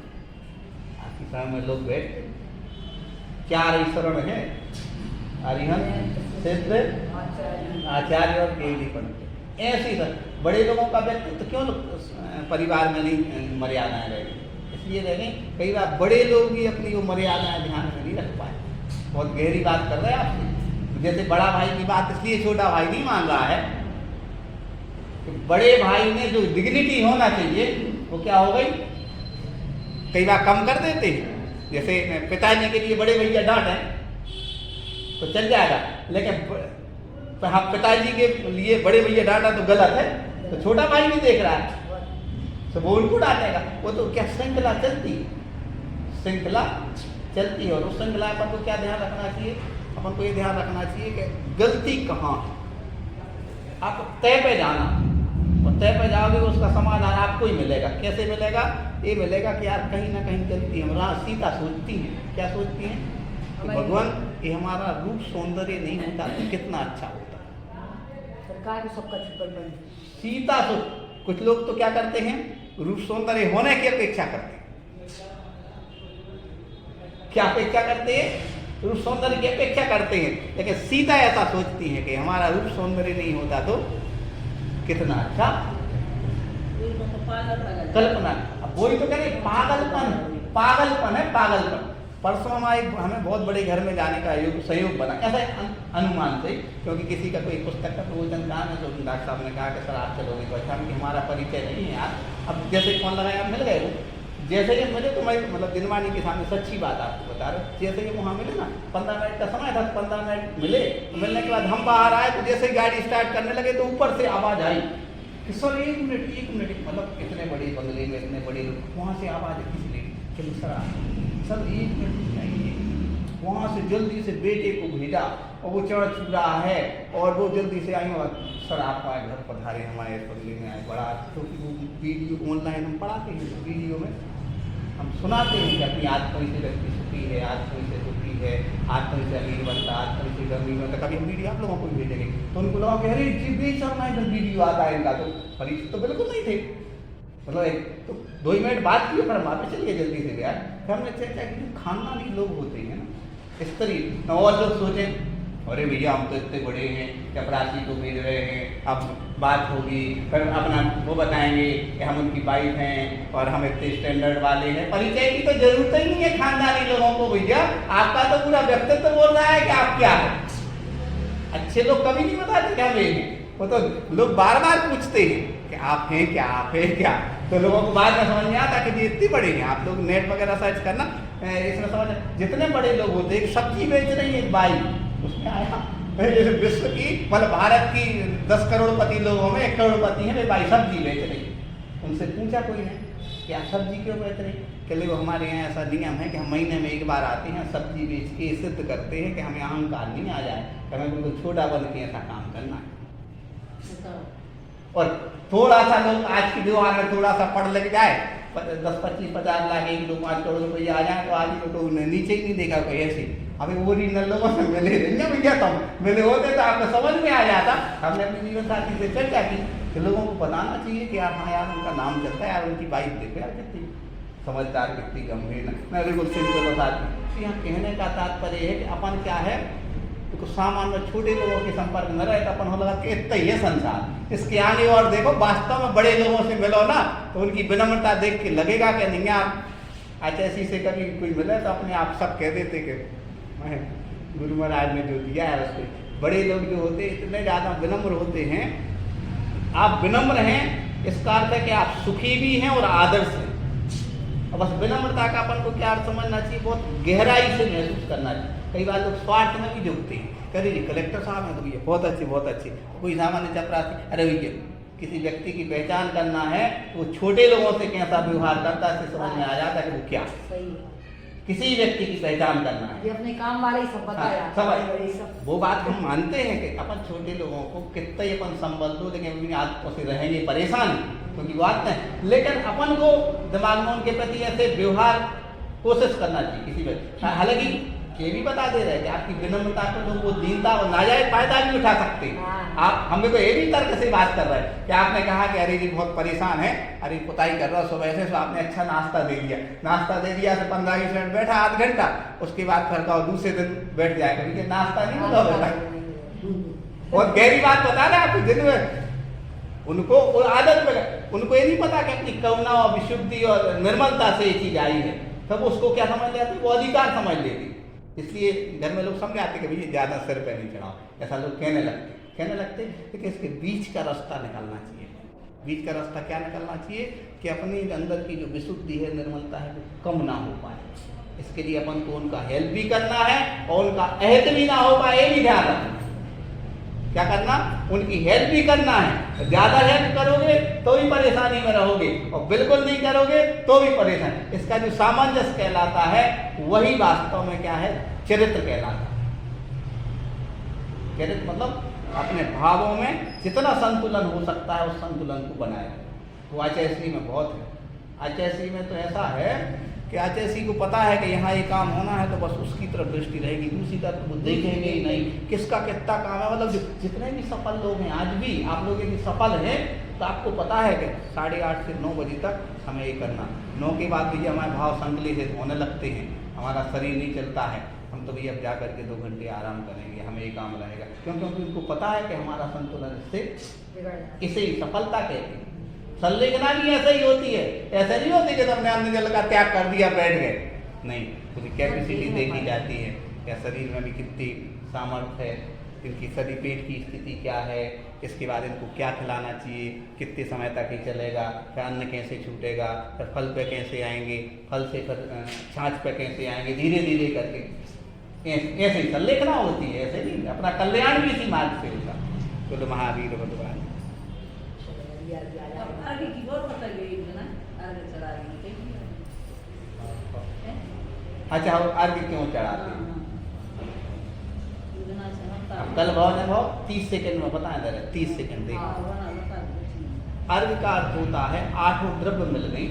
आपकी शरण में लोग बैठते, 4 ही शरण है, अरिहंत, सिद्ध, आचार्य और केवली पंडित। ऐसी बड़े लोगों का व्यक्तित्व क्यों परिवार में नहीं मर्यादाएं रह गई, इसलिए रह गई कई बार बड़े लोग भी अपनी वो मर्यादाएं ध्यान में नहीं रख पाए। बहुत गहरी बात कर रहे हैं आपसे, जैसे बड़ा भाई की बात इसलिए छोटा भाई नहीं मान रहा है कि बड़े भाई में जो डिग्निटी होना चाहिए वो क्या हो गई, कई बार कम कर देते हैं। जैसे पिताजी के लिए बड़े भैया डांट है तो चल जाएगा, लेकिन तो हाँ, पिताजी के लिए बड़े भैया डांटा तो गलत है, तो छोटा भाई भी देख रहा है तो वो उनको डांटेगा। वो तो क्या श्रृंखला चलती है, श्रृंखला चलती है। और उस श्रृंखला पर तो क्या ध्यान रखना चाहिए, अपन को ये ध्यान रखना चाहिए कि गलती कहाँ, आप तय पे जाना और तय पे जाओगे उसका समाधान आपको ही मिलेगा। कैसे मिलेगा, ये मिलेगा कि यार कहीं ना कहीं गलती है। राम सीता सोचती हैं, क्या सोचती हैं कि भगवान ये हमारा रूप सौंदर्य नहीं होता तो कितना अच्छा होता। सरकार को सबका छुपन बन सीता तो कुछ लोग तो क्या करते हैं, रूप सौंदर्य होने की अपेक्षा करते हैं। क्या अपेक्षा करते हैं, रूप सौंदर्य की अपेक्षा करते हैं। लेकिन सीता ऐसा सोचती है कि हमारा रूप सौंदर्य नहीं होता तो कितना अच्छा। कल्पना, अब वही तो कह रहे पागलपन, पागलपन है पागलपन। परसों हमें बहुत बड़े घर में जाने का सहयोग बना, ऐसा अनुमान से, क्योंकि किसी का कोई पुस्तक का प्रवचन कहा है तो डॉक्टर साहब ने कहा कि सर आप चलोगे तो अच्छा, कि हमारा परिचय नहीं है यार। अब जैसे फोन लगाया मिल गए वो, जैसे ही मुझे तो मैं मतलब दिनवानी के सामने सच्ची बात आपको बता रहा हूँ, जैसे ही वहाँ मिले ना 15 मिनट का समय था, 15 मिनट मिले, मिलने के बाद हम बाहर आए तो जैसे ही गाड़ी स्टार्ट करने लगे तो ऊपर से आवाज़ आई कि सर एक मिनट, मतलब इतने बड़े बंगले में इतने बड़े लोग, वहाँ से आवाज़ किस लिए कि सर 1 मिनट चाहिए। वहाँ से जल्दी से बेटे को भेजा और वो चढ़ चुक रहा है और वो जल्दी से आई और सर आप हमारे घर पधारे, हमारे बंगले में आए। बड़ा क्योंकि वो वीडियो ऑनलाइन हम पढ़ाते हैं, तो वीडियो में हम सुनाते हैं कि अपनी आज कोई से व्यक्ति सुखी है, आज कोई से दुखी है, आज कोई से अमीर बनता, आज कोई से गरीब बनता। कभी हम वीडियो आप लोगों को भेजेंगे तो उनको लगा कि अरे जी बेशर्मा इधर वीडियो आता है इनका, तो परिचित तो बिल्कुल नहीं थे। मतलब एक तो 2 मिनट बात की पर वापस चल गए जल्दी से यार। फिर हमने चर्चा की जो खानदानी लोग होते हैं ना इस तरीके, और लोग सोचें अरे भैया हम तो इतने बड़े हैं, चपरासी को भेज रहे हैं, अब बात होगी, फिर अपना वो बताएंगे कि हम उनकी वाइफ हैं और हम इतने स्टैंडर्ड वाले हैं। परिचय की तो जरूरत ही नहीं है खानदानी लोगों को भैया, आपका तो पूरा व्यक्तित्व बोल रहा है कि आप क्या हैं। अच्छे लोग कभी नहीं बताते क्या वे हैं, वो तो लोग बार बार पूछते हैं कि आप हैं क्या, आप हैं क्या। तो लोगों को बाद में समझ में आता कि ये इतने बड़े हैं। आप लोग नेट वगैरह सर्च करना, इसमें समझ जितने बड़े लोग होते हैं, सब्जी बेच रही है एक बाई, उसमें आया जैसे विश्व की मतलब भारत की 10 करोड़पति लोगों में 1 करोड़पति है वे भाई सब्जी बेच रही। उनसे पूछा कोई ने कि आप सब्जी क्यों बेच रही, कि वो हमारे यहाँ ऐसा नियम है कि हम महीने में 1 बार आते हैं, सब्जी बेच के सिद्ध करते हैं कि हमें अहंकार नहीं आ जाए, कि हमें बिल्कुल छोटा बन के ऐसा काम करना है। और थोड़ा सा लोग आज की व्यवहार में थोड़ा सा पढ़ लग जाए, 10, 25, 50 लाख 1, 2, 5 करोड़ रुपये आ जाए तो आदमी तो नीचे ही नहीं देखा कोई ऐसे। अभी ओरिजिनल लोगों से मिले नहीं भैया, तुम मिले होते तो आपको समझ में आ जाता। हमने अपने जीवन साथी से चर्चा की कि लोगों को बताना चाहिए कि यार हाँ यार उनका नाम चलता है यार, उनकी बाइक देखो यार कितनी समझदार, कितनी गंभीर, मैं बिल्कुल सिंपल साथी। तो यहाँ कहने का तात्पर्य है कि अपन क्या है तो सामान्य छोटे लोगों के संपर्क में रहे तो अपन हो लगा कि इतना ही है संसार। इसके आगे और देखो वास्तव में बड़े लोगों से मिलो ना तो उनकी विनम्रता देख के लगेगा कि नहीं आप आचार्य से कभी कोई मिले तो अपने आप सब कह देते कि मैं गुरु महाराज ने जो दिया है उसको। बड़े लोग जो होते हैं इतने ज़्यादा विनम्र होते हैं। आप विनम्र हैं इसका अर्थ है कि आप सुखी भी हैं और आदर्श हैं। और बस विनम्रता का अपन को क्या अर्थ समझना चाहिए, बहुत गहराई से महसूस करना चाहिए। कई बार लोग स्वार्थ में भी झुकते हैं, कह जी कलेक्टर साहब हैं तो भैया बहुत अच्छे बहुत अच्छे, कोई सामान्य चपरासी अरे भैया। किसी व्यक्ति की पहचान करना है वो छोटे लोगों से कैसा व्यवहार करता है समझ में आ जाता है कि वो क्या किसी व्यक्ति की पहचान करना है। ये अपने काम वाले ही सब बताया सब वो बात हम मानते हैं कि अपन छोटे लोगों को कितना ही अपन संबल दो लेकिन अपनी आदतों से रहेंगे परेशान क्योंकि बात नहीं। लेकिन अपन को दिमाग में उनके प्रति ऐसे व्यवहार कोशिश करना चाहिए किसी व्यक्ति। हालांकि ये भी बता दे रहे हैं कि आपकी विनम्रता को लोग वो दीनता और नाजायज फायदा भी उठा सकते हैं। आप हमें तो ये भी तर्क से बात कर रहे हैं कि आपने कहा कि अरे जी बहुत परेशान है, अरे पुताई कर रहा हो सुबह से, तो आपने अच्छा नाश्ता दे दिया, नाश्ता दे दिया से 15-20 मिनट बैठा आध घंटा, उसके बाद फिर कहो दूसरे दिन बैठ जाएगा क्योंकि नाश्ता नहीं होगा बेटा। बहुत गहरी बात बता रहे आपके दिन में उनको आदत में उनको ये नहीं पता कि अपनी करुणा और विशुद्धि और निर्मलता से ये चीज आई है, तब उसको क्या समझ लेते वो अधिकार समझ लेती। इसलिए घर में लोग समझाते कि भैया ज़्यादा सिर पे नहीं चढ़ाओ, ऐसा लोग कहने लगते लेकिन इसके बीच का रास्ता निकालना चाहिए। बीच का रास्ता क्या निकालना चाहिए कि अपने अंदर की जो विशुद्धि है निर्मलता है वो कम ना हो पाए। इसके लिए अपन को उनका हेल्प भी करना है और उनका अहित भी ना हो पाए, ये भी ध्यान रखना क्या करना, उनकी हेल्प भी करना है। ज्यादा हेल्प करोगे तो भी परेशानी में रहोगे, और बिल्कुल नहीं करोगे तो भी परेशान। इसका जो सामंजस्य कहलाता है वही वास्तव में क्या है, चरित्र कहलाता है। चरित्र मतलब अपने भावों में जितना संतुलन हो सकता है उस संतुलन को बनाए। तो आचैसी में बहुत है। आचैसी में तो ऐसा है कि आचैसी को पता है कि यहाँ ये काम होना है तो बस उसकी तरफ दृष्टि रहेगी, दूसरी तरफ वो देखेंगे ही नहीं किसका कितना काम है। मतलब जितने भी सफल लोग हैं, आज भी आप लोग यदि सफल हैं तो आपको पता है कि 8:30 से 9 बजे तक हमें ये करना। 9 के बाद भी हमारे भाव संकलित होने लगते हैं, हमारा शरीर नहीं चलता है, हम तो भी अब जा करके 2 घंटे आराम करेंगे, हमें ये काम रहेगा। क्योंकि उनको पता है कि हमारा संतुलन इसे ही सफलता कहते हैं। संलेखना भी ऐसा ही होती है, ऐसा नहीं होती कि तुमने अन्न जल का त्याग कर दिया बैठ गए, नहीं, पूरी कैपेसिटी देखी जाती है। या शरीर में भी कितनी सामर्थ्य है, इनकी सभी पेट की स्थिति क्या है, इसके बाद इनको क्या खिलाना चाहिए, कितने समय तक ही चलेगा, फिर अन्न कैसे छूटेगा, फिर फल पे कैसे आएंगे, फल से फिर छाछ पे कैसे आएंगे, धीरे धीरे करके ऐसे ही संलेखना होती है। ऐसे नहीं, अपना कल्याण भी इसी मार्ग से होगा। बोलो महावीर भगवान। आगे की और बताइए ना, आगे चला रही है। अच्छा, आगे क्यों चढ़ाते हैं? अब कल भाव ने भाव 30 सेकंड में बताया था, 30 सेकंड देखो। अर्घ का अर्थ होता है 8 द्रव्य मिल गई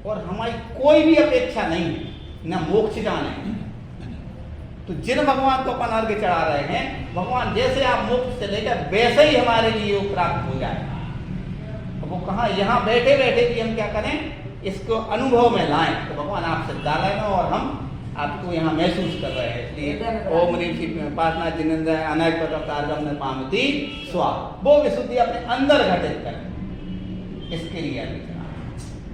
और हमारी कोई भी अपेक्षा नहीं, न मोक्ष जाने। तो जिन भगवान को अपन अर्घ चढ़ा रहे हैं, भगवान जैसे आप मोक्ष से लेकर वैसे ही हमारे लिए वो प्राप्त हो जाए। वो कहाँ, यहाँ बैठे बैठे भी हम क्या करें, इसको अनुभव में लाएं। तो भगवान आप सच्चालय में और हम आपको यहाँ महसूस कर रहे हैं। इसलिए ओम नीम पासना जिनेन्द्र अनेक प्रकार में पामती स्वा, वो विशुद्धि अपने अंदर घटित करें, इसके लिए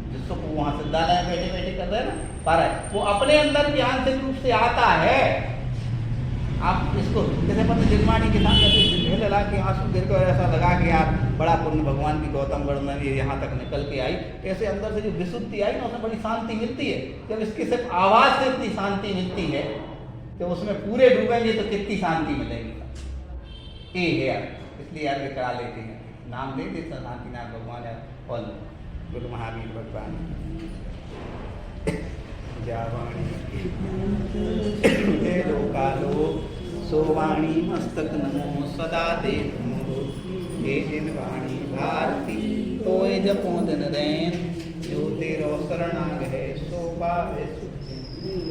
जिसको वहाँ सिद्धालय में बैठे बैठे कर रहे हैं ना, पर वो अपने अंदर भी आंतरिक रूप से आता है। आप इसको जैसे पता जिनमानी के सामने ढेर लगा के आंसू गिर कर ऐसा लगा कि यार बड़ा पुण्य, भगवान की गौतम गढ़ में ये यहाँ तक निकल के आई, ऐसे अंदर से जो विशुद्धि आई ना, उसमें बड़ी शांति मिलती है। जब इसकी सिर्फ आवाज़ से इतनी शांति मिलती है तो उसमें पूरे डूबेंगे तो कितनी शांति मिलेगी। ये है, इसलिए अर्घ करा लेते हैं, नाम दे देते शांतिनाथ भगवान है। और गुरु महावीर भगवान कालो सोवाणी मस्तक नमो सदा दे वाणी भारती तोय जपो दिन रैन, जो तेरो शरणाग है सो पावे सुखी।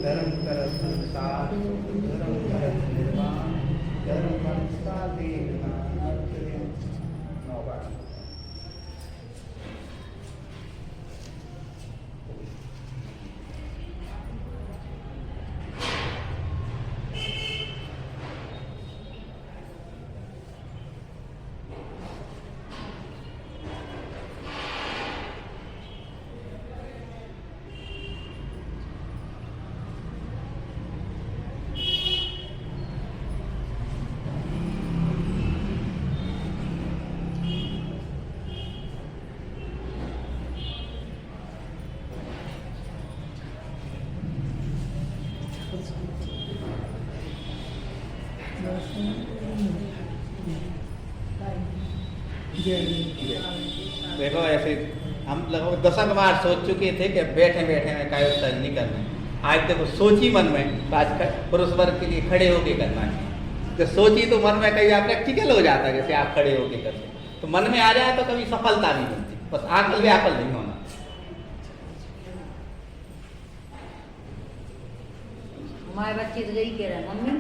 धर्म कर संसार धर्म कर निर्वाण, धर्म कर देवना। देखो ऐसे हम लगभग 10 बार सोच चुके थे कि बैठे बैठे में कायोत्सर्ग नहीं करना है। आज देखो सोची मन में, आज पुरुष वर्ग के लिए खड़े होके करना चाहिए। तो सोची तो मन में कई प्रैक्टिकल हो जाता है, जैसे आप खड़े होके करते तो मन में आ जाए तो कभी सफलता नहीं मिलती। बस आकल व्याकल नहीं होना। हमारे बच्चे तो यही कह रहे हैं, मम्मी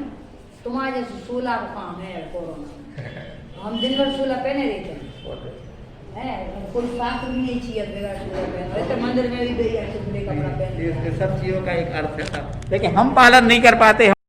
तुम्हारे जैसे 16 का काम है कोरोना। हम दिन भर 16 पहने रहते हैं, कोई शास्त्र भी नहीं चाहिए बगैर 16 पहने। तो मंदिर में भी गई ऐसे कपड़ा पहने। ये सब चीजों का एक अर्थ है, लेकिन हम पालन नहीं कर पाते।